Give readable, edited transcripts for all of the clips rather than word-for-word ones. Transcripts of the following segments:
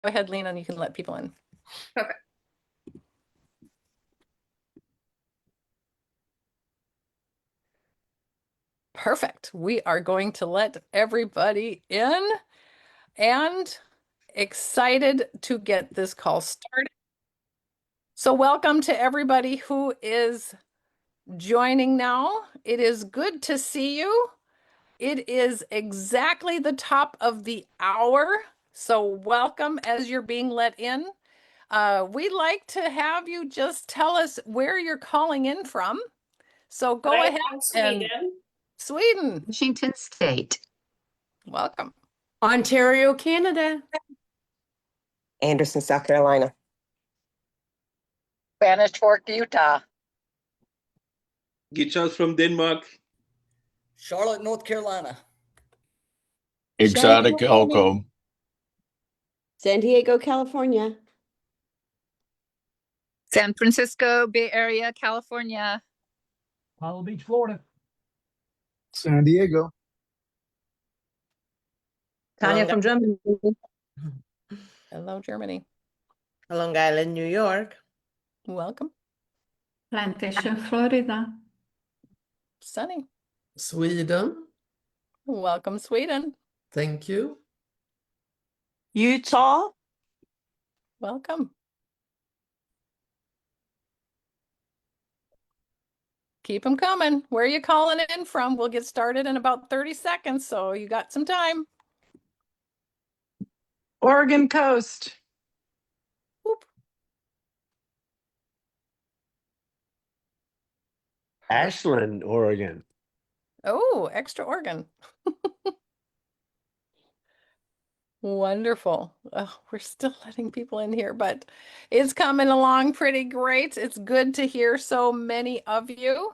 ahead, Lena, and you can let people in. Okay. Perfect. We are going to let everybody in and excited to get this call started. So welcome to everybody who is joining now. It is good to see you. It is exactly the top of the hour. So welcome as you're being let in. We'd like to have you just tell us where you're calling in from. So go Right ahead. from Sweden. Sweden. Washington State. Welcome. Ontario, Canada. Anderson, South Carolina. Spanish Fork, Utah. Gichos from Denmark. Charlotte, North Carolina. Exotic Elko. San Diego, California. San Francisco, Bay Area, California. Palm Beach, Florida. San Diego. Tanya from Germany. Hello, Germany. Long Island, New York. Welcome. Plantation, Florida. Sunny. Sweden. Welcome, Sweden. Thank you. Utah. Welcome. Keep them coming. Where are you calling in from? We'll get started in about 30 seconds, so you got some time. Oregon coast. Whoop. Ashland, Oregon. Oh, extra organ. Wonderful. Oh, we're still letting people in here, but it's coming along pretty great. It's good to hear so many of you.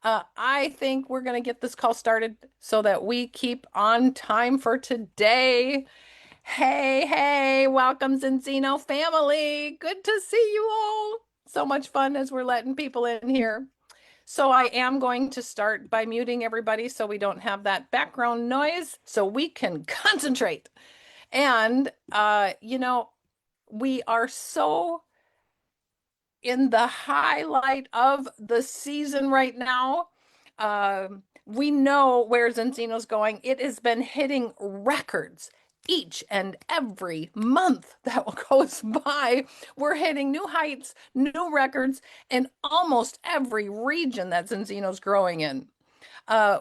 I think we're going to get this call started so that we keep on time for today. Hey, welcome Zinzino family. Good to see you all. So much fun as we're letting people in here. So I am going to start by muting everybody so we don't have that background noise so we can concentrate. And, we are so in the highlight of the season right now. We know where Zinzino's going. It has been hitting records each and every month that goes by. We're hitting new heights, new records in almost every region that Zinzino's growing in.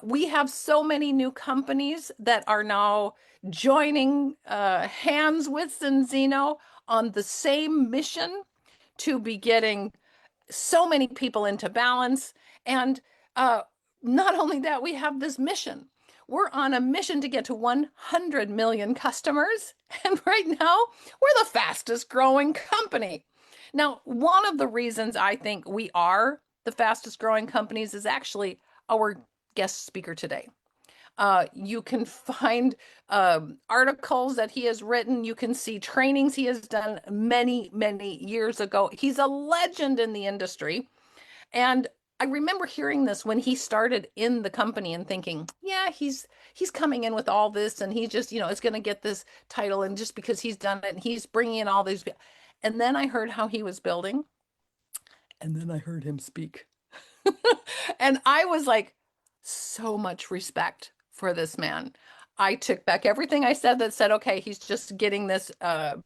We have so many new companies that are now joining hands with Zinzino on the same mission to be getting so many people into balance. And not only that, we have this mission. We're on a mission to get to 100 million customers. And right now, we're the fastest growing company. Now, one of the reasons I think we are the fastest growing companies is actually our guest speaker today. You can find articles that he has written. You can see trainings he has done many, many years ago. He's a legend in the industry. And I remember hearing this when he started in the company and thinking, yeah, he's coming in with all this and he just, is going to get this title. And just because he's done it and he's bringing in all these. And then I heard how he was building. And then I heard him speak. And I was like, so much respect for this man. I took back everything I said that said, okay, he's just getting this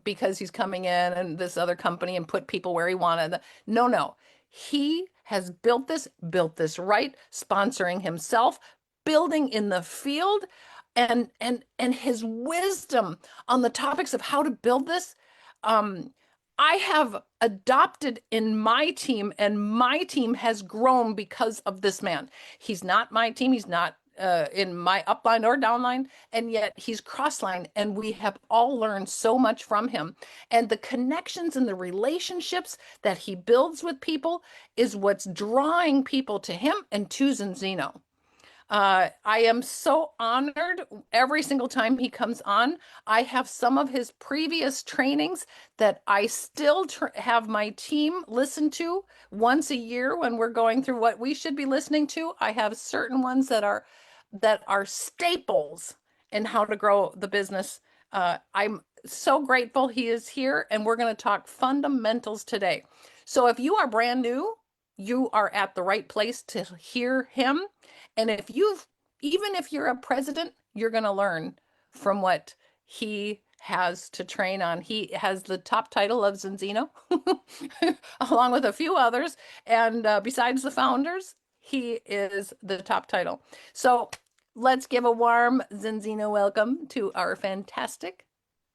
because he's coming in and this other company and put people where he wanted. No. He has built this right, sponsoring himself, building in the field, and his wisdom on the topics of how to build this. I have adopted in my team, and my team has grown because of this man. He's not my team. He's not in my upline or downline, and yet he's crossline, and we have all learned so much from him. And the connections and the relationships that he builds with people is what's drawing people to him and to Zinzino. I am so honored every single time he comes on. I have some of his previous trainings that I still have my team listen to once a year when we're going through what we should be listening to. I have certain ones that are staples in how to grow the business. I'm so grateful he is here, and we're going to talk fundamentals today. So if you are brand new, you are at the right place to hear him. And even if you're a president, you're going to learn from what he has to train on. He has the top title of Zinzino, along with a few others. And besides the founders, he is the top title. So let's give a warm Zinzino welcome to our fantastic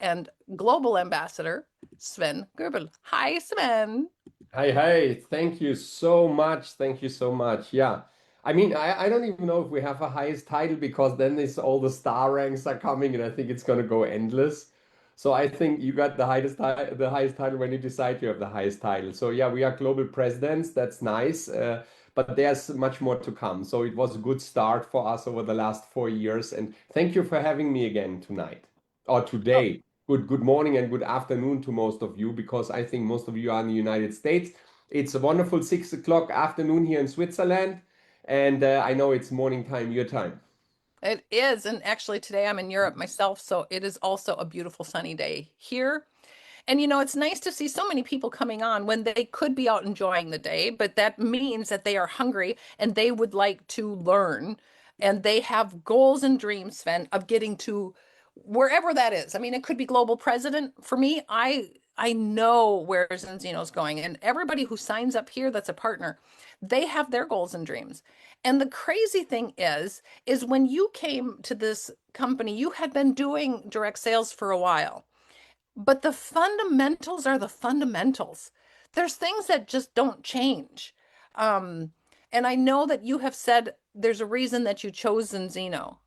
and global ambassador, Sven Goebel. Hi, Sven. Hi, thank you so much. Thank you so much. Yeah. I mean, I don't even know if we have a highest title because then this all the star ranks are coming and I think it's gonna go endless. So I think you got the highest title when you decide you have the highest title. So yeah, we are global presidents. That's nice. But there's much more to come. So it was a good start for us over the last 4 years. And thank you for having me again tonight or Oh, today. Good morning and good afternoon to most of you because I think most of you are in the United States. It's a wonderful 6 o'clock afternoon here in Switzerland, and I know it's morning time, your time. it is. And actually, today I'm in Europe myself, so it is also a beautiful sunny day here. And it's nice to see so many people coming on when they could be out enjoying the day, but that means that they are hungry and they would like to learn. And they have goals and dreams, Sven, of getting to wherever that is. I mean, it could be global president. For me, I know where Zinzino's going. And everybody who signs up here that's a partner, they have their goals and dreams. And the crazy thing is when you came to this company, you had been doing direct sales for a while. But the fundamentals are the fundamentals. There's things that just don't change. Um, and I know that you have said there's a reason that you chose Zinzino.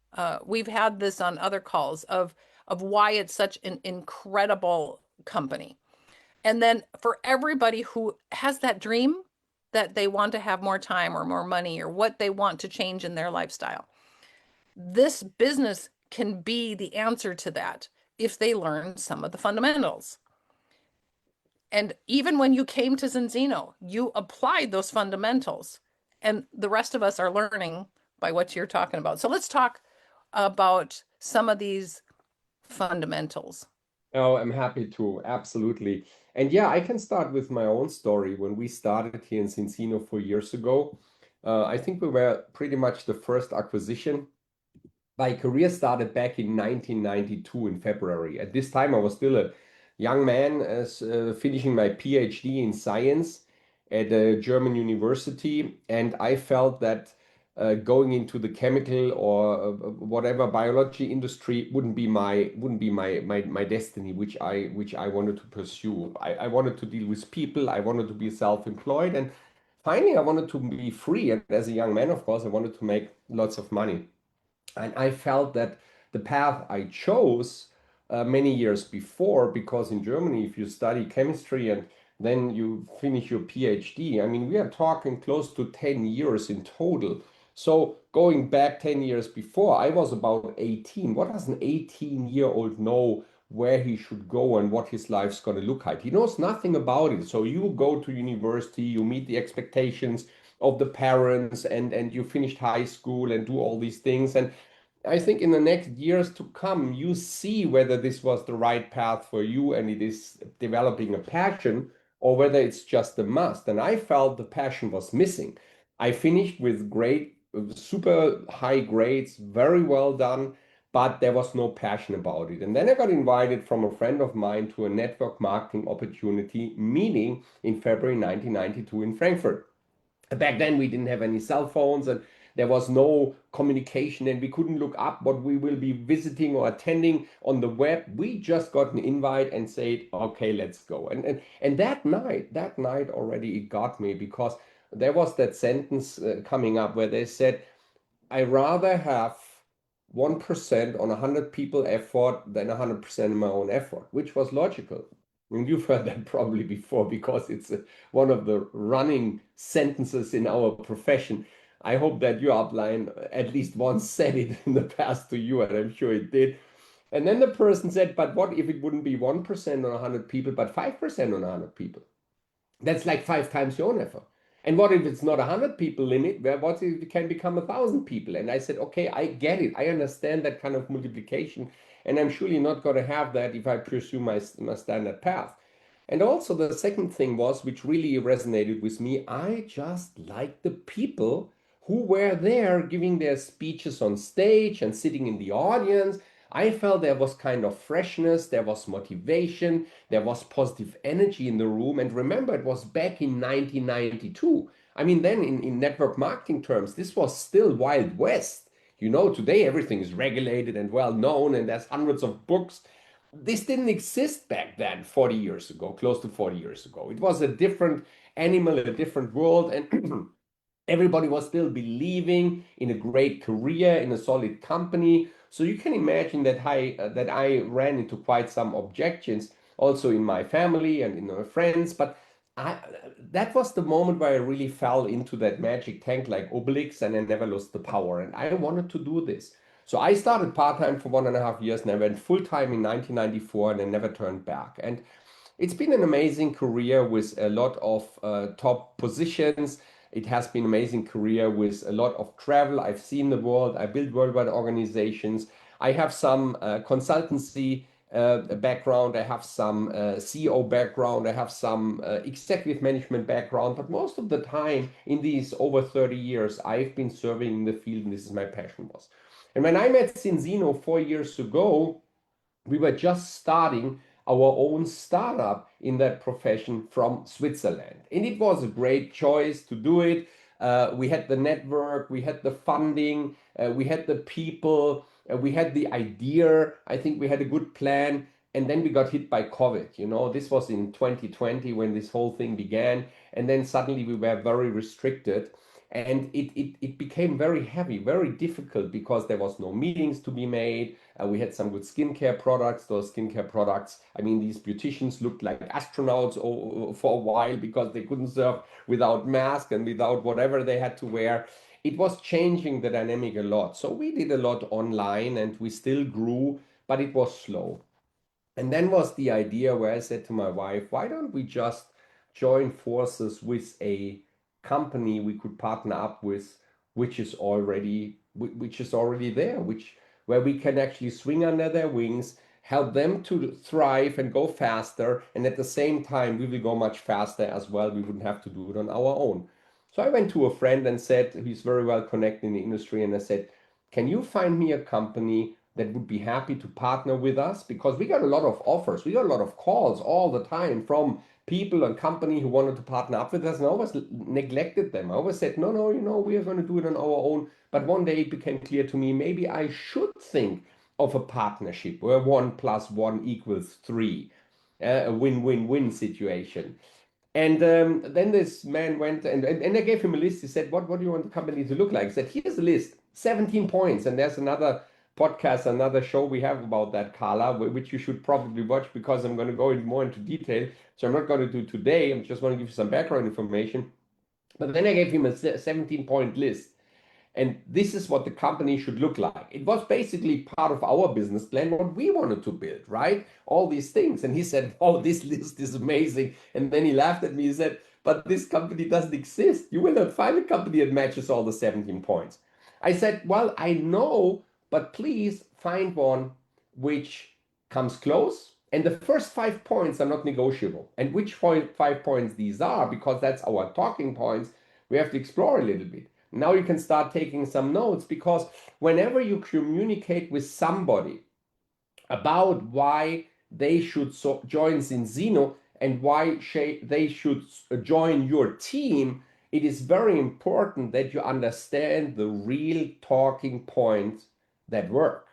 We've had this on other calls of why it's such an incredible company. And then for everybody who has that dream that they want to have more time or more money or what they want to change in their lifestyle, this business can be the answer to that if they learn some of the fundamentals. And even when you came to Zinzino, you applied those fundamentals. And the rest of us are learning by what you're talking about. So let's talk about some of these fundamentals. Oh, I'm happy to, absolutely. And yeah, I can start with my own story. When we started here in Cincino 4 years ago, I think we were pretty much the first acquisition. My career started back in 1992 in February. At this time, I was still a young man as finishing my PhD in science at a German university, and I felt that going into the chemical or whatever biology industry wouldn't be my destiny, which I wanted to pursue. I wanted to deal with people. I wanted to be self-employed, and finally, I wanted to be free. And as a young man, of course, I wanted to make lots of money. And I felt that the path I chose many years before, because in Germany, if you study chemistry and then you finish your PhD, I mean, we are talking close to 10 years in total. So going back 10 years before, I was about 18. What does an 18-year-old know where he should go and what his life's going to look like? He knows nothing about it. So you go to university, you meet the expectations of the parents, and you finished high school and do all these things. And I think in the next years to come, you see whether this was the right path for you and it is developing a passion or whether it's just a must. And I felt the passion was missing. I finished with great, super high grades, very well done, but there was no passion about it. And then I got invited from a friend of mine to a network marketing opportunity meeting in February 1992 in Frankfurt. Back then, we didn't have any cell phones and there was no communication, and we couldn't look up what we will be visiting or attending on the web. We just got an invite and said, okay, let's go. And that night already it got me because there was that sentence coming up where they said, I rather have 1% on 100 people effort than 100% of my own effort, which was logical. I mean, you've heard that probably before because it's one of the running sentences in our profession. I hope that your upline at least once said it in the past to you, and I'm sure it did. And then the person said, but what if it wouldn't be 1% on 100 people, but 5% on 100 people? That's like 5 times your own effort. And what if it's not 100 people limit? Well, what if it can become 1,000 people? And I said, okay, I get it. I understand that kind of multiplication. And I'm surely not going to have that if I pursue my standard path. And also the second thing was, which really resonated with me, I just liked the people who were there giving their speeches on stage and sitting in the audience. I felt there was kind of freshness, there was motivation, there was positive energy in the room. And remember, it was back in 1992. I mean, then in network marketing terms, this was still Wild West. You know, today everything is regulated and well known, and there's hundreds of books. This didn't exist back then, 40 years ago, close to 40 years ago. It was a different animal, a different world, and everybody was still believing in a great career, in a solid company. So you can imagine that I ran into quite some objections also in my family and in my friends. But I, that was the moment where I really fell into that magic tank like Obelix, and I never lost the power. And I wanted to do this. So I started part-time for 1.5 years, and I went full-time in 1994, and I never turned back. And it's been an amazing career with a lot of top positions. It has been an amazing career with a lot of travel. I've seen the world. I built worldwide organizations. I have some consultancy background. I have some CEO background. I have some executive management background. But most of the time in these over 30 years, I've been serving in the field, and this is my passion was. And when I met Zinzino 4 years ago, we were just starting our own startup in that profession from Switzerland. And it was a great choice to do it. We had the network, we had the funding, we had the people, we had the idea. I think we had a good plan. And then we got hit by COVID. You know, this was in 2020 when this whole thing began. And then suddenly we were very restricted. And it became very heavy, very difficult because there was no meetings to be made. We had some good skincare products. Those skincare products, I mean, these beauticians looked like astronauts for a while because they couldn't serve without mask and without whatever they had to wear. It was changing the dynamic a lot. So we did a lot online and we still grew, but it was slow. And then was the idea where I said to my wife, why don't we just join forces with a company we could partner up with, which is already there, where we can actually swing under their wings, help them to thrive and go faster, and at the same time we will go much faster as well. We wouldn't have to do it on our own. So I went to a friend and said, he's very well connected in the industry, and I said, can you find me a company that would be happy to partner with us? Because we got a lot of offers, we got a lot of calls all the time from people and company who wanted to partner up with us, and I always neglected them. I always said, no, we are going to do it on our own. But one day it became clear to me, maybe I should think of a partnership where 1 + 1 = 3, a win-win-win situation. And then this man went and I gave him a list. He said, what do you want the company to look like? He said, here's a list, 17 points. And there's another podcast, another show we have about that, Carla, which you should probably watch because I'm going to go more into detail. So I'm not going to do today. I'm just going to give you some background information. But then I gave him a 17-point list. And this is what the company should look like. It was basically part of our business plan, what we wanted to build, right? All these things. And he said, oh, this list is amazing. And then he laughed at me. He said, but this company doesn't exist. You will not find a company that matches all the 17 points. I said, well, I know, but please find one which comes close. And the first 5 points are not negotiable. And which 5 points these are, because that's our talking points, we have to explore a little bit. Now you can start taking some notes, because whenever you communicate with somebody about why they should join Zinzino and why they should join your team, it is very important that you understand the real talking points that work.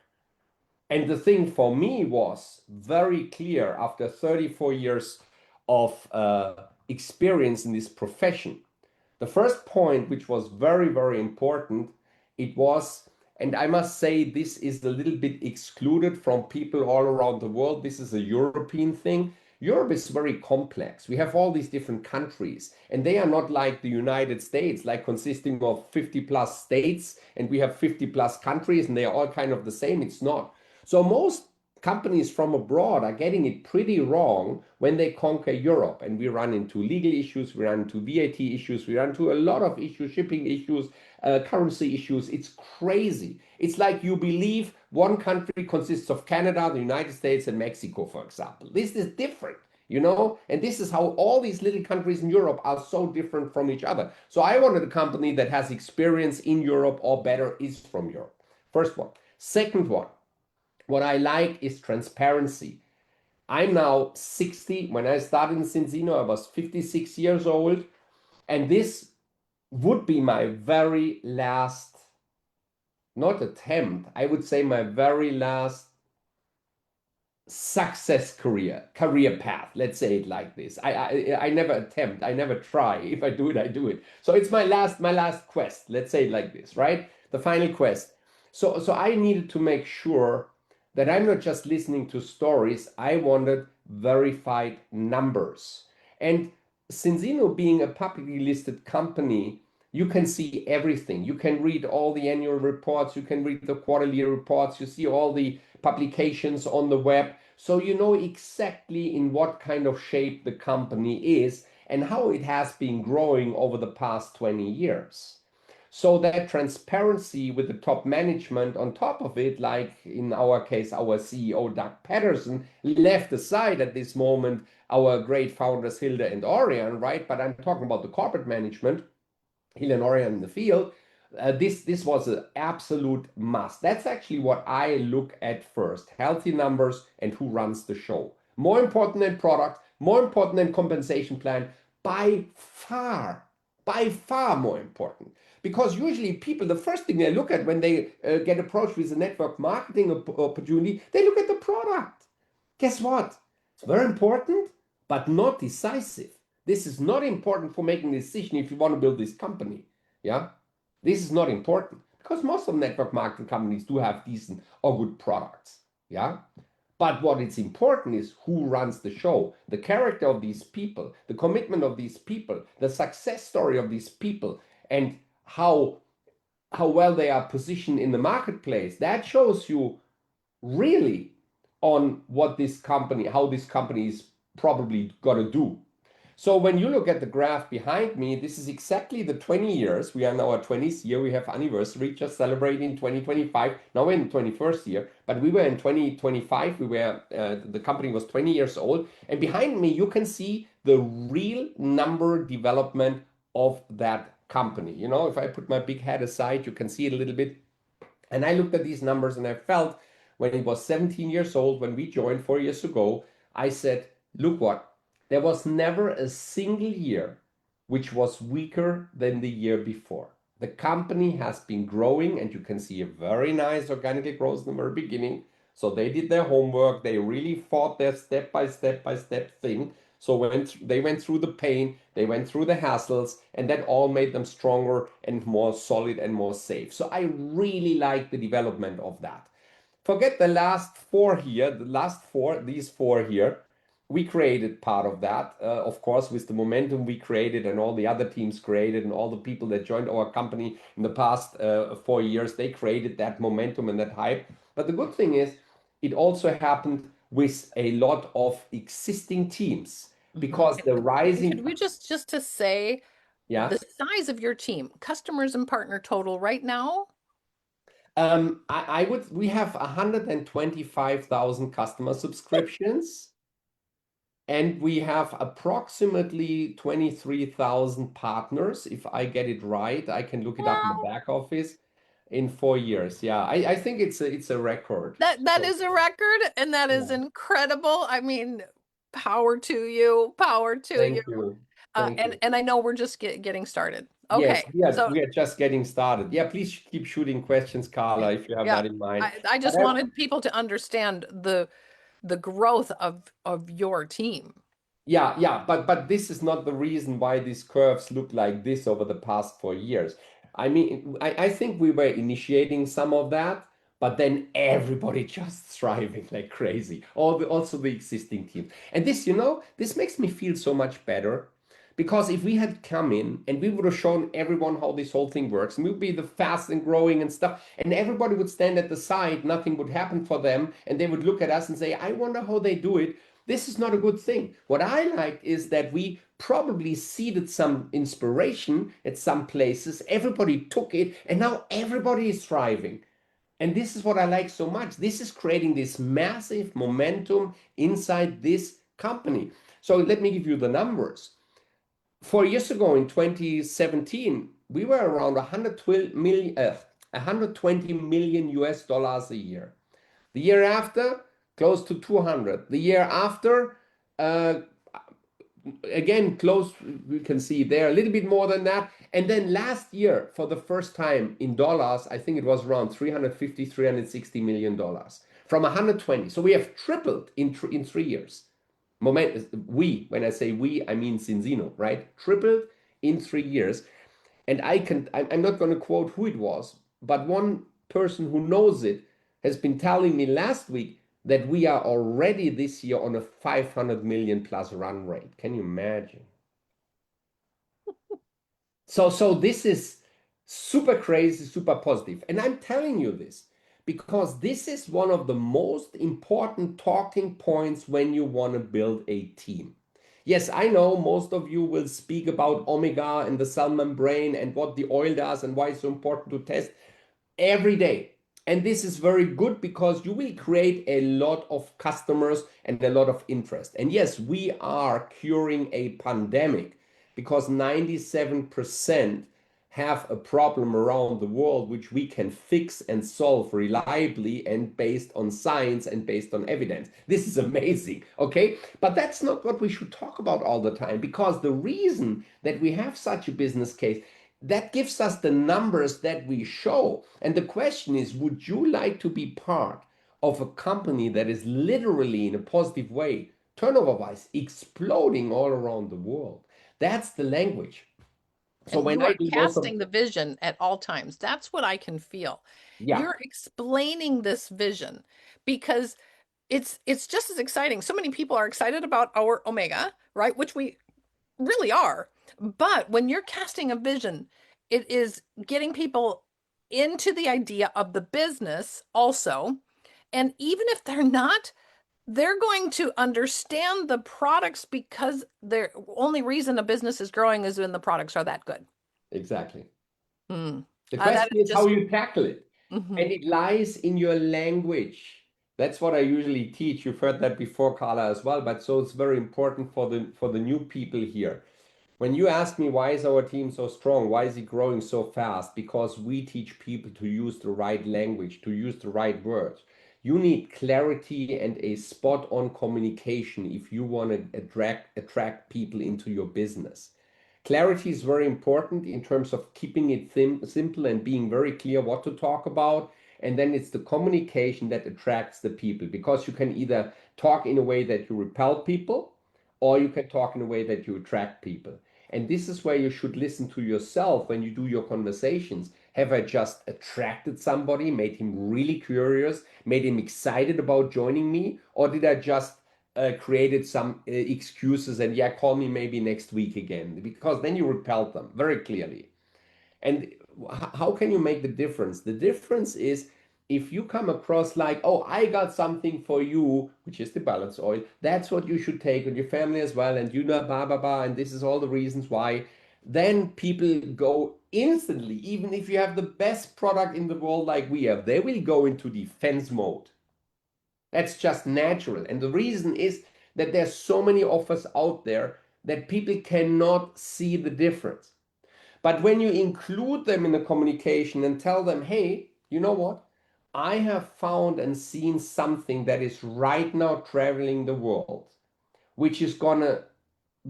And the thing for me was very clear after 34 years of experience in this profession. The first point, which was very, very important, it was, and I must say this is a little bit excluded from people all around the world. This is a European thing. Europe is very complex. We have all these different countries, and they are not like the United States, like consisting of 50+ states, and we have 50+ countries, and they are all kind of the same. It's not. So most companies from abroad are getting it pretty wrong when they conquer Europe, and we run into legal issues, we run into VAT issues, we run into a lot of issues, shipping issues, currency issues. It's crazy. It's like you believe one country consists of Canada, the United States, and Mexico, for example. This is different, you know, and this is how all these little countries in Europe are so different from each other. So I wanted a company that has experience in Europe or better is from Europe. First one. Second one, what I like is transparency. I'm now 60. When I started in Zinzino, I was 56 years old. And this would be my very last, not attempt, I would say my very last success career path. Let's say it like this. I never attempt, I never try. If I do it, I do it. So it's my last quest. Let's say it like this, right? The final quest. So I needed to make sure that I'm not just listening to stories. I wanted verified numbers. And Zinzino being a publicly listed company, you can see everything. You can read all the annual reports. You can read the quarterly reports. You see all the publications on the web. So you know exactly in what kind of shape the company is and how it has been growing over the past 20 years. So that transparency with the top management on top of it, like in our case, our CEO, Doug Patterson, left aside at this moment our great founders, Hilda and Orion, right? But I'm talking about the corporate management, Hilda and Orion in the field. This was an absolute must. That's actually what I look at first, healthy numbers and who runs the show. More important than product, more important than compensation plan, by far more important. Because usually people, the first thing they look at when they get approached with a network marketing opportunity, they look at the product. Guess what? It's very important, but not decisive. This is not important for making a decision if you want to build this company. Yeah, this is not important because most of network marketing companies do have decent or good products. Yeah, but what is important is who runs the show, the character of these people, the commitment of these people, the success story of these people, and how well they are positioned in the marketplace. That shows you really on what this company, how this company is probably going to do. So when you look at the graph behind me, this is exactly the 20 years. We are now our 20th year. We have anniversary just celebrating 2025. Now we're in the 21st year, but we were in 2025. The company was 20 years old. And behind me, you can see the real number development of that company. You know, if I put my big head aside, you can see it a little bit. And I looked at these numbers and I felt when it was 17 years old, when we joined 4 years ago, I said, look what, there was never a single year which was weaker than the year before. The company has been growing and you can see a very nice organic growth in the very beginning. So they did their homework. They really fought their step by step thing. So they went through the pain, they went through the hassles, and that all made them stronger and more solid and more safe. So I really like the development of that. Forget the last four here, these four here. We created part of that, of course, with the momentum we created and all the other teams created and all the people that joined our company in the past 4 years, they created that momentum and that hype. But the good thing is, it also happened with a lot of existing teams because the rising. Could we just to say, Yeah, the size of your team, customers and partner total right now? We have 125,000 customer subscriptions. And we have approximately 23,000 partners. If I get it right, I can look it up in the back office in 4 years. Yeah, I think it's a record. That is a record, and that is incredible. I mean, power to you, power to Thank you. you. Thank you. And I know we're just getting started. Yes, Okay, so we are just getting started. Yeah, please keep shooting questions, Carla, if you have yeah, that in mind. I just wanted people to understand the growth of your team. Yeah, but this is not the reason why these curves look like this over the past 4 years. I mean, I think we were initiating some of that, but then everybody just thriving like crazy. Also the existing team. And this, you know, this makes me feel so much better because if we had come in and we would have shown everyone how this whole thing works, and we would be the fast and growing and stuff, and everybody would stand at the side, nothing would happen for them, and they would look at us and say, I wonder how they do it. This is not a good thing. What I like is that we probably seeded some inspiration at some places. Everybody took it, and now everybody is thriving. And this is what I like so much. This is creating this massive momentum inside this company. So let me give you the numbers. 4 years ago in 2017, we were around 120 million US dollars a year. The year after, close to 200. The year after, uh, again, close, we can see there a little bit more than that. And then last year, for the first time in dollars, I think it was around 350, $360 million from 120. So we have tripled in 3 years. When I say we, I mean Zinzino, right? Tripled in 3 years. And I'm not going to quote who it was, but one person who knows it has been telling me last week that we are already this year on a 500 million plus run rate. Can you imagine? So this is super crazy, super positive. And I'm telling you this because this is one of the most important talking points when you want to build a team. Yes, I know most of you will speak about omega and the cell membrane and what the oil does and why it's so important to test every day. And this is very good because you will create a lot of customers and a lot of interest. And yes, we are curing a pandemic because 97% have a problem around the world which we can fix and solve reliably and based on science and based on evidence. This is amazing, okay? But that's not what we should talk about all the time because the reason that we have such a business case that gives us the numbers that we show. And the question is, would you like to be part of a company that is literally in a positive way, turnover-wise, exploding all around the world? That's the language. So And when you I are do most of, casting the vision at all times. That's what I can feel. yeah, You're explaining this vision because it's just as exciting. So many people are excited about our omega, right? Which we really are. But when you're casting a vision, it is getting people into the idea of the business also. And even if they're not, they're going to understand the products because the only reason a business is growing is when the products are that good. exactly. Mm. The That question is is how just, you tackle it. mhm. And it lies in your language. That's what I usually teach. You've heard that before, Carla, as well. But so it's very important for the new people here. When you ask me why is our team so strong, why is it growing so fast? Because we teach people to use the right language, to use the right words. You need clarity and a spot on communication if you want to attract people into your business. Clarity is very important in terms of keeping it simple and being very clear what to talk about. And then it's the communication that attracts the people because you can either talk in a way that you repel people or you can talk in a way that you attract people. And this is where you should listen to yourself when you do your conversations. Have I just attracted somebody, made him really curious, made him excited about joining me? Or did I just created some excuses and yeah, call me maybe next week again? Because then you repelled them very clearly. And how can you make the difference? The difference is if you come across like, oh, I got something for you, which is the balance oil, that's what you should take on your family as well. And you know, blah, blah, blah. And this is all the reasons why. Then people go instantly, even if you have the best product in the world like we have, they will go into defense mode. That's just natural. And the reason is that there's so many offers out there that people cannot see the difference. But when you include them in the communication and tell them, hey, you know what? I have found and seen something that is right now traveling the world, which is going to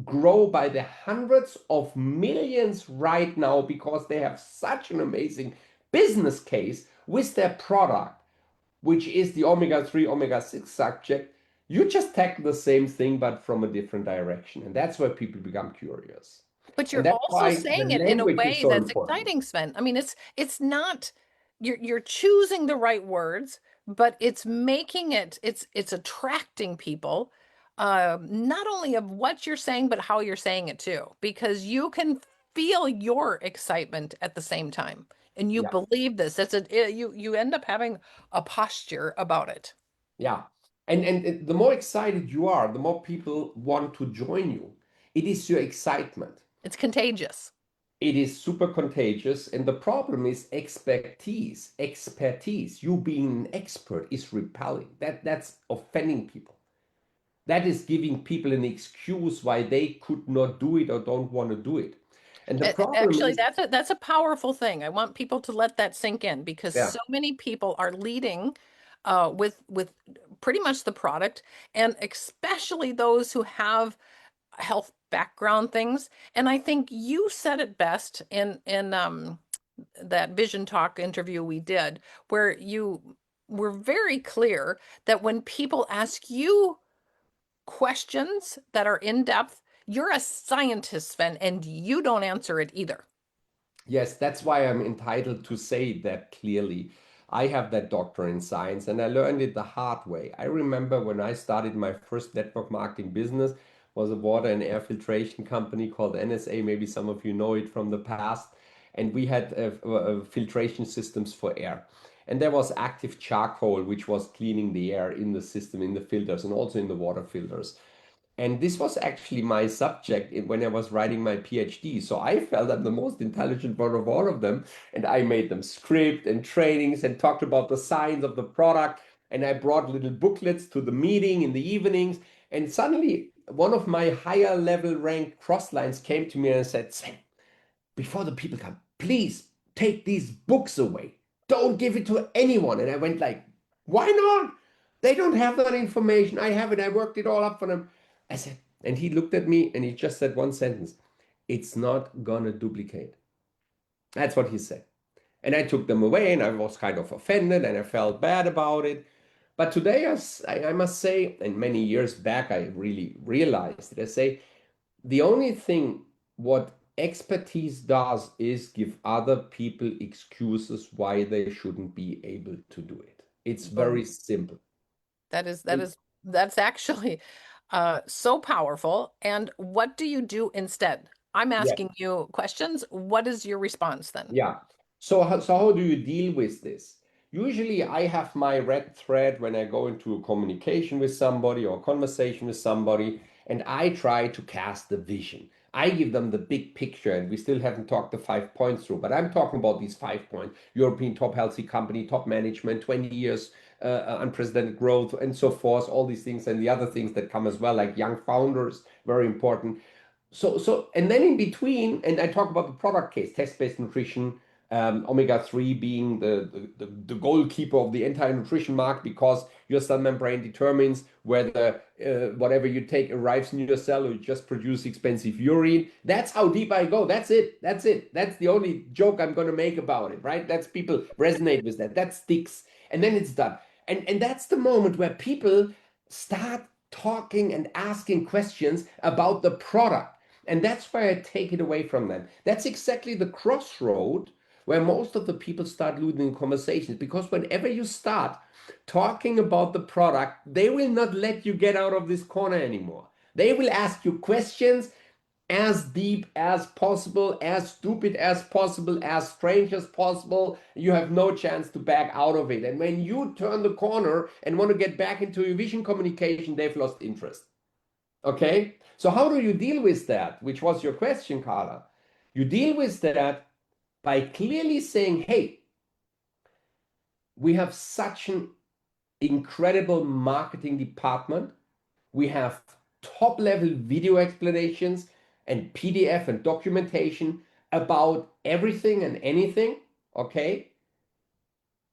grow by the hundreds of millions right now because they have such an amazing business case with their product, which is the omega-3, omega-6 subject. You just tackle the same thing, but from a different direction. And that's where people become curious. But And you're that's also why the saying it in a language is way so that's important. exciting, Sven. I mean, it's not you're choosing the right words, but it's making it's attracting people, not only of what you're saying, but how you're saying it too, because you can feel your excitement at the same time, and you Yeah, believe this. You end up having a posture about it. yeah. And the more excited you are, the more people want to join you. It is your excitement. It's contagious. It is super contagious, and the problem is expertise. Expertise, you being an expert, is repelling. That's offending people. That is giving people an excuse why they could not do it or don't want to do it. And the problem Actually, is, that's a powerful thing. I want people to let that sink in because yeah, so many people are leading with pretty much the product, and especially those who have health background things. And I think you said it best in that Vision Talk interview we did, where you were very clear that when people ask you questions that are in depth, you're a scientist, Sven, and you don't answer it either. yes, that's why I'm entitled to say that clearly. I have that doctor in science and I learned it the hard way. I remember when I started my first network marketing business was a water and air filtration company called NSA. Maybe some of you know it from the past. And we had filtration systems for air. And there was active charcoal, which was cleaning the air in the system, in the filters, and also in the water filters. And this was actually my subject when I was writing my PhD. So I felt I'm the most intelligent one of all of them. And I made them script and trainings and talked about the science of the product. And I brought little booklets to the meeting in the evenings. And suddenly, one of my higher level rank cross lines came to me and said, Sven, before the people come, please take these books away. Don't give it to anyone. And I went like, why not? They don't have that information. I have it. I worked it all up for them. I said, and he looked at me and he just said one sentence. It's not gonna duplicate. That's what he said. And I took them away and I was kind of offended and I felt bad about it. But today, I must say, and many years back, I really realized it. I say, the only thing what expertise does is give other people excuses why they shouldn't be able to do it. It's very Boom. simple. That's actually so powerful. And what do you do instead? I'm Yeah. asking you questions. What is your response then? Yeah. So how do you deal with this? Usually I have my red thread when I go into a communication with somebody or conversation with somebody, and I try to cast the vision. I give them the big picture, and we still haven't talked the 5 points through, but I'm talking about these 5 points. European top healthy company, top management, 20 years, unprecedented growth, and so forth, all these things, and the other things that come as well, like young founders, very important. And then in between, and I talk about the product case, test-based nutrition, omega-3 being the goalkeeper of the entire nutrition market because your cell membrane determines whether whatever you take arrives in your cell or you just produce expensive urine. That's how deep I go. That's it. That's it. That's the only joke I'm going to make about it, right? That's people resonate with that. That sticks. And then it's done. And that's the moment where people start talking and asking questions about the product. And that's why I take it away from them. That's exactly the crossroad where most of the people start losing conversations. Because whenever you start talking about the product, they will not let you get out of this corner anymore. They will ask you questions as deep as possible, as stupid as possible, as strange as possible. You have no chance to back out of it. And when you turn the corner and want to get back into your vision communication, they've lost interest. Okay? So how do you deal with that? Which was your question, Carla. You deal with that by clearly saying, hey, we have such an incredible marketing department. We have top level video explanations and PDF and documentation about everything and anything. Okay.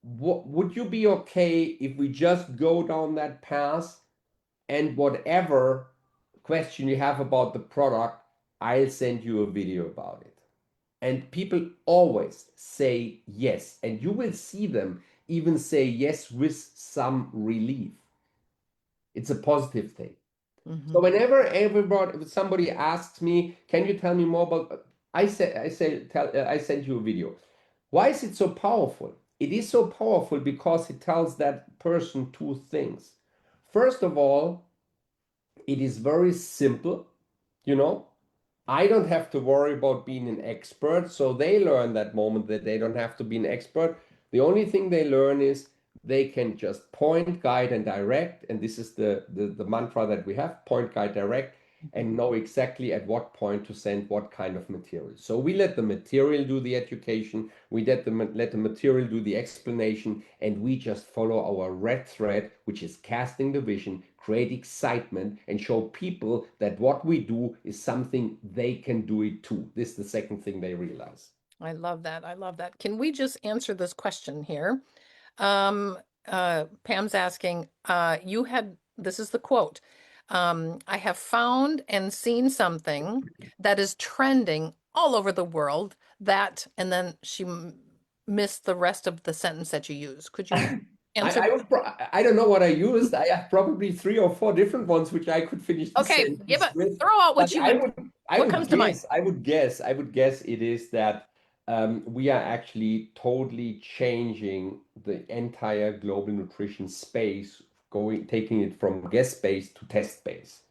Would you be okay if we just go down that path and whatever question you have about the product, I'll send you a video about it? And people always say yes. And you will see them even say yes with some relief. It's a positive thing. So whenever somebody asks me, can you tell me more about, I send you a video. Why is it so powerful? It is so powerful because it tells that person two things. First of all, it is very simple, you know. I don't have to worry about being an expert. So they learn that moment that they don't have to be an expert. The only thing they learn is they can just point, guide, and direct. And this is the mantra that we have: point, guide, direct. and know exactly at what point to send what kind of material. So we let the material do the education, we let the material do the explanation, and we just follow our red thread, which is casting the vision, create excitement, and show people that what we do is something they can do it too. This is the second thing they realize. I love that. I love that. Can we just answer this question here? Pam's asking, this is the quote. I have found and seen something that is trending all over the world that, and then she missed the rest of the sentence that you used. Could you answer? I don't know what I used. I have probably 3 or 4 different ones which I could finish the Okay, sentence with. throw out what But you I would, I what would comes to mind. guess, I would guess it is that we are actually totally changing the entire global nutrition space, taking it from guest space to test space.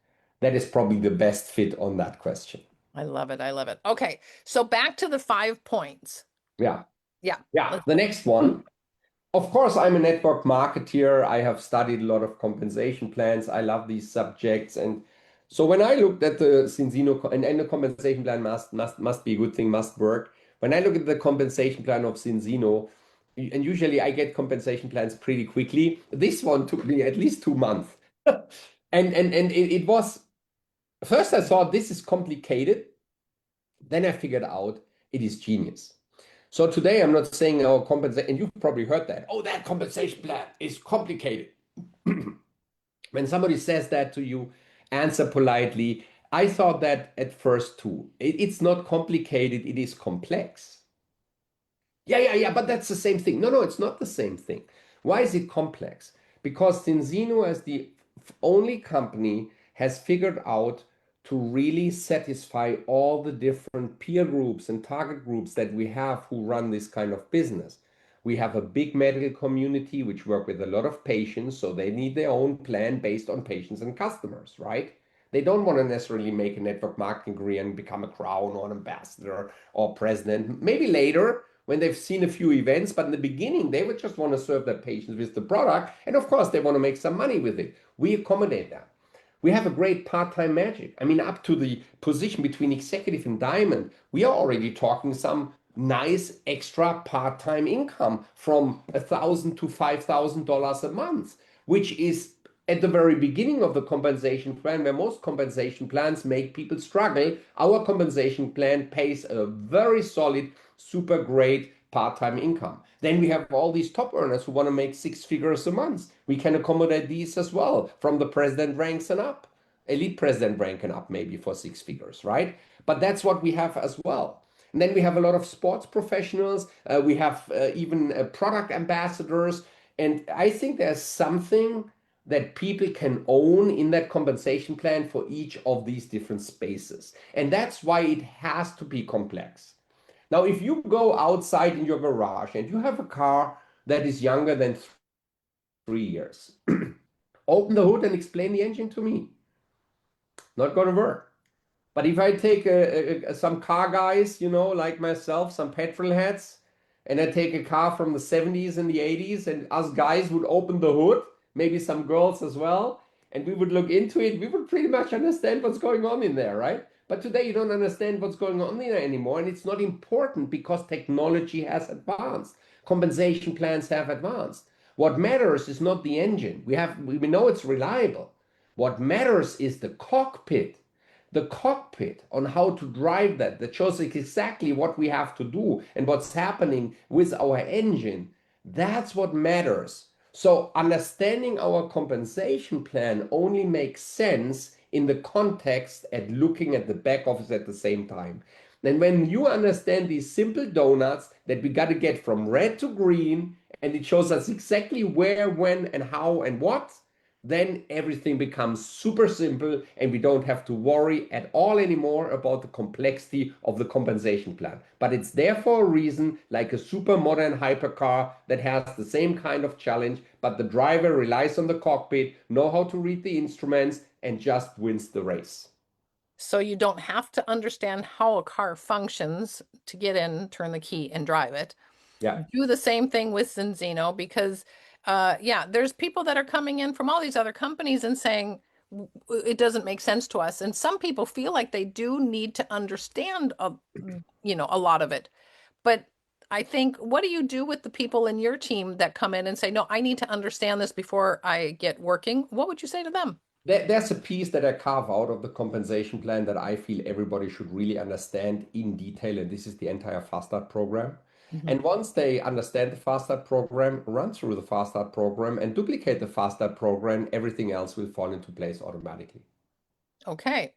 That is probably the best fit on that question. I love it. I love it. Okay, so back to the 5 points. Yeah. Yeah. Yeah. The next one. Of course, I'm a network marketeer. I have studied a lot of compensation plans. I love these subjects. And so when I looked at the Zinzino, and the compensation plan must be a good thing, must work. When I look at the compensation plan of Zinzino, and usually I get compensation plans pretty quickly. This one took me at least 2 months. And it was, first I thought this is complicated. Then I figured out it is genius. So today I'm not saying our compensation, and you've probably heard that. Oh, that compensation plan is complicated. When somebody says that to you, answer politely. I thought that at first too. It's not complicated, it is complex. Yeah, but that's the same thing. No, it's not the same thing. Why is it complex? Because Zinzino, as the only company, has figured out to really satisfy all the different peer groups and target groups that we have who run this kind of business. We have a big medical community which work with a lot of patients, so they need their own plan based on patients and customers, right? They don't want to necessarily make a network marketing career and become a crown or an ambassador or president. Maybe later, when they've seen a few events, but in the beginning, they would just want to serve their patients with the product. And of course, they want to make some money with it. We accommodate that. We have a great part-time magic. I mean, up to the position between executive and diamond, we are already talking some nice extra part-time income from $1,000 to $5,000 a month, which is at the very beginning of the compensation plan, where most compensation plans make people struggle. Our compensation plan pays a very solid, super great part-time income. Then we have all these top earners who want to make 6 figures a month. We can accommodate these as well, from the president ranks and up, elite president rank and up, maybe for 6 figures, right? But that's what we have as well. And then we have a lot of sports professionals. We have even product ambassadors. And I think there's something that people can own in that compensation plan for each of these different spaces. And that's why it has to be complex. Now, if you go outside in your garage and you have a car that is younger than 3 years, open the hood and explain the engine to me. Not going to work. But if I take some car guys, like myself, some petrol heads, and I take a car from the 70s and the 80s, and us guys would open the hood, maybe some girls as well, and we would look into it, we would pretty much understand what's going on in there, right? But today you don't understand what's going on there anymore, and it's not important because technology has advanced. Compensation plans have advanced. What matters is not the engine. We know it's reliable. What matters is the cockpit on how to drive that shows exactly what we have to do and what's happening with our engine. That's what matters. So understanding our compensation plan only makes sense in the context and looking at the back office at the same time. And when you understand these simple donuts that we got to get from red to green, and it shows us exactly where, when, and how, and what, then everything becomes super simple and we don't have to worry at all anymore about the complexity of the compensation plan. But it's there for a reason, like a super modern hypercar that has the same kind of challenge, but the driver relies on the cockpit, know how to read the instruments, and just wins the race. So you don't have to understand how a car functions to get in, turn the key, and drive it. Yeah. Do the same thing with Zinzino because, there's people that are coming in from all these other companies and saying, it doesn't make sense to us. And some people feel like they do need to understand a lot of it. But I think, what do you do with the people in your team that come in and say, no, I need to understand this before I get working? What would you say to them? There's a piece that I carve out of the compensation plan that I feel everybody should really understand in detail, and this is the entire Fast Start program. And once they understand the Fast Start program, run through the Fast Start program, and duplicate the Fast Start program, everything else will fall into place automatically. Okay.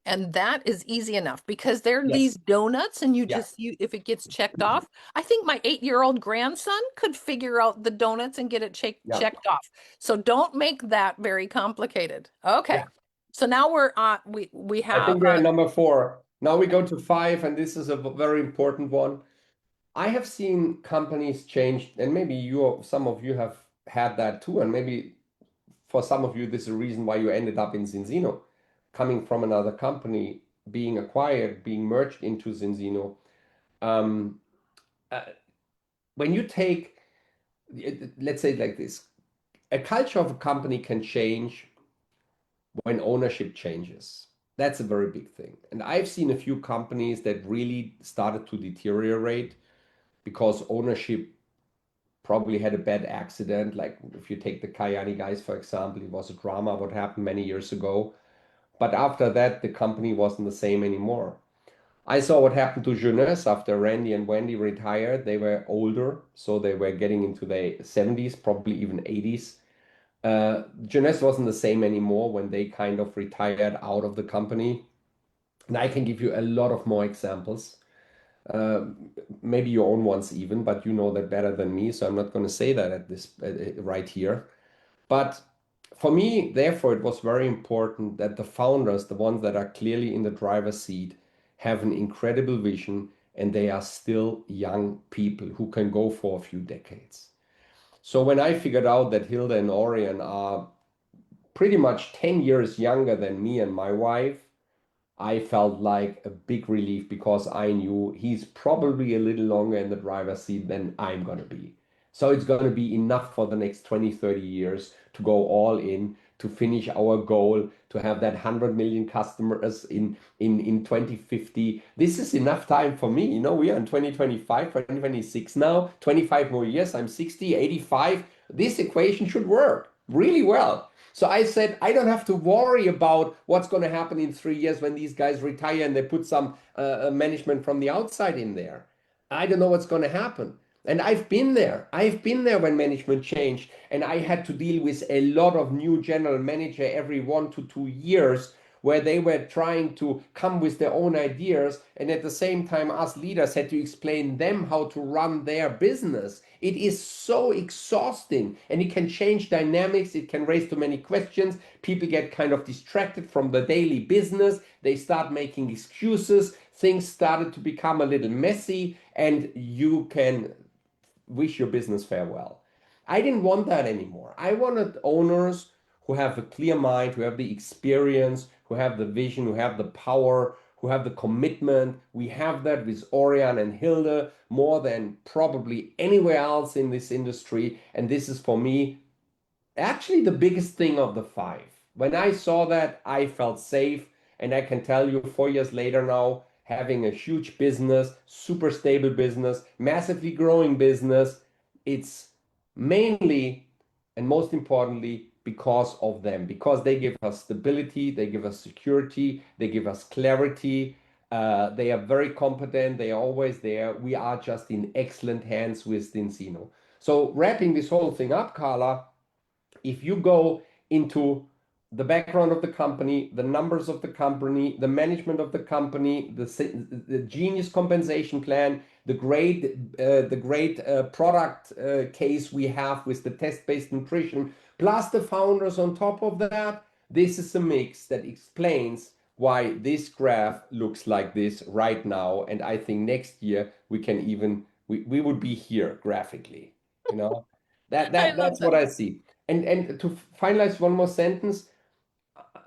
And that is easy enough because they're Yes. these donuts and Yeah. if it gets checked off, I think my 8-year-old grandson could figure out the donuts and get it Yeah. checked off. So don't make that very complicated. Okay. Yeah. So now we I have think we're at number 4. Now we go to 5, and this is a very important one. I have seen companies change, and maybe some of you have had that too, and maybe for some of you, this is the reason why you ended up in Zinzino, coming from another company, being acquired, being merged into Zinzino. Um, when you take, let's say it like this, a culture of a company can change when ownership changes. That's a very big thing. And I've seen a few companies that really started to deteriorate because ownership probably had a bad accident. Like if you take the Kayani guys, for example, it was a drama what happened many years ago. But after that, the company wasn't the same anymore. I saw what happened to Jeunesse after Randy and Wendy retired. They were older, so they were getting into their 70s, probably even 80s. Jeunesse wasn't the same anymore when they kind of retired out of the company. And I can give you a lot of more examples. Maybe your own ones even, but you know that better than me, so I'm not going to say that at this right here. But for me, therefore, it was very important that the founders, the ones that are clearly in the driver's seat, have an incredible vision, and they are still young people who can go for a few decades. So when I figured out that Hilda and Orion are pretty much 10 years younger than me and my wife, I felt like a big relief because I knew he's probably a little longer in the driver's seat than I'm going to be. So it's going to be enough for the next 20, 30 years to go all in, to finish our goal, to have that 100 million customers in 2050. This is enough time for me. You know, we are in 2025, 2026 now, 25 more years. I'm 60, 85. This equation should work really well. So I said, I don't have to worry about what's going to happen in 3 years when these guys retire and they put some management from the outside in there. I don't know what's going to happen. And I've been there. I've been there when management changed, and I had to deal with a lot of new general manager every 1 to 2 years where they were trying to come with their own ideas, and at the same time us leaders had to explain them how to run their business. It is so exhausting, and it can change dynamics. It can raise too many questions. People get kind of distracted from the daily business. They start making excuses. Things started to become a little messy, and you can wish your business farewell. I didn't want that anymore. I wanted owners who have a clear mind, who have the experience, who have the vision, who have the power, who have the commitment. We have that with Orion and Hilde more than probably anywhere else in this industry. And this is for me actually the biggest thing of the 5. When I saw that, I felt safe. And I can tell you 4 years later now, having a huge business, super stable business, massively growing business, it's mainly and most importantly because of them, because they give us stability, they give us security, they give us clarity. They are very competent, they are always there. We are just in excellent hands with Zinzino. So wrapping this whole thing up, Carla, if you go into the background of the company, the numbers of the company, the management of the company, the genius compensation plan, the great product case we have with the test-based nutrition, plus the founders on top of that, this is a mix that explains why this graph looks like this right now. And I think next year we can even we would be here graphically, you know. That's what I see. And to finalize one more sentence,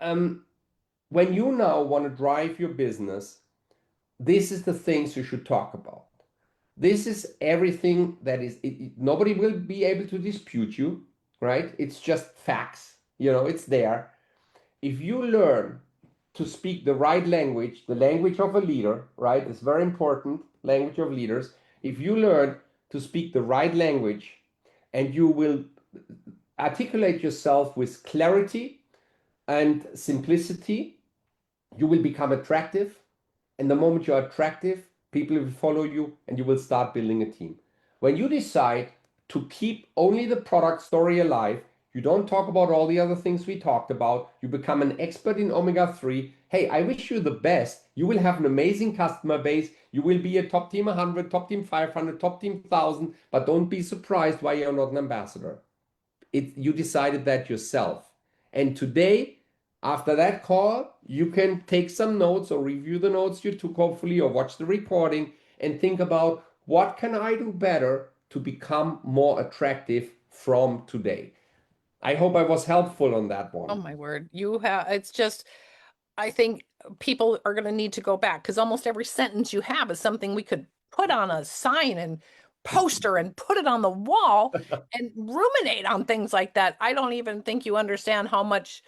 when you now want to drive your business, this is the things you should talk about. This is everything that is, nobody will be able to dispute you, right? It's just facts, you know, it's there. if you learn to speak the right language, the language of a leader, right? It's very important, language of leaders. If you learn to speak the right language and you will articulate yourself with clarity and simplicity, you will become attractive. And the moment you're attractive, people will follow you and you will start building a team. When you decide to keep only the product story alive, you don't talk about all the other things we talked about, you become an expert in omega-3. Hey, I wish you the best. You will have an amazing customer base. You will be a top team 100, top team 500, top team 1000, but don't be surprised why you're not an ambassador. You decided that yourself. And today, after that call, you can take some notes or review the notes you took, hopefully, or watch the recording and think about what can I do better to become more attractive from today. I hope I was helpful on that one. Oh my word. It's just, I think people are going to need to go back because almost every sentence you have is something we could put on a sign and poster and put it on the wall and ruminate on things like that. I don't even think you understand how much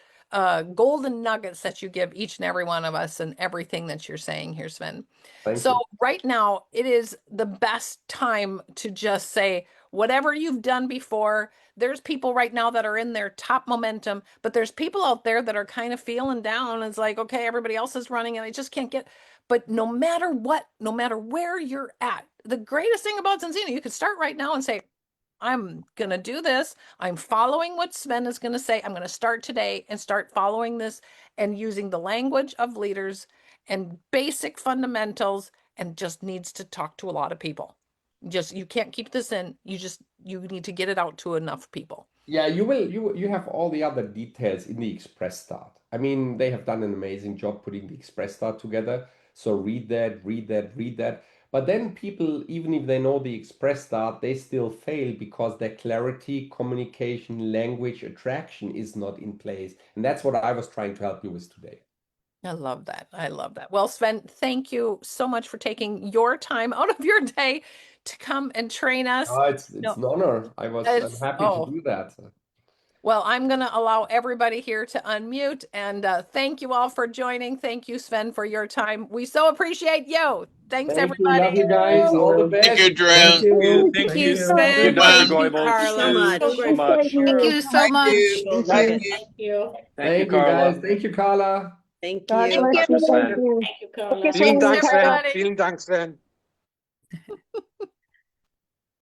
golden nuggets that you give each and every one of us and everything that you're saying here, Sven. Thank you. Right now, it is the best time to just say, whatever you've done before, there's people right now that are in their top momentum, but there's people out there that are kind of feeling down. It's like, okay, everybody else is running and I just can't get. But no matter what, no matter where you're at, the greatest thing about Zinzino, you could start right now and say, I'm going to do this. I'm following what Sven is going to say. I'm going to start today and start following this and using the language of leaders and basic fundamentals, and just needs to talk to a lot of people. You can't keep this in. You need to get it out to enough people. Yeah, you have all the other details in the Express Start. I mean, they have done an amazing job putting the Express Start together. So read that, read that, read that. But then people, even if they know the Express Start, they still fail because their clarity, communication, language, attraction is not in place. And that's what I was trying to help you with today. I love that. I love that. Well, Sven, thank you so much for taking your time out of your day to come and train us. It's an honor. I'm happy to do that. Well, I'm going to allow everybody here to unmute, and thank you all for joining. Thank you, Sven, for your time. We so appreciate you. Thanks, Thank you. everybody. Love you guys. All the best. Thank you, Dren. Thank you. Thank you, Sven. Good night, Thank you, Goebel. Carla. so much. So Thank you so much. Thank you. Thank you, guys. Thank you, Carla. Thank God you. bless you, Sven. Thanks, everybody. Vielen Dank, Sven.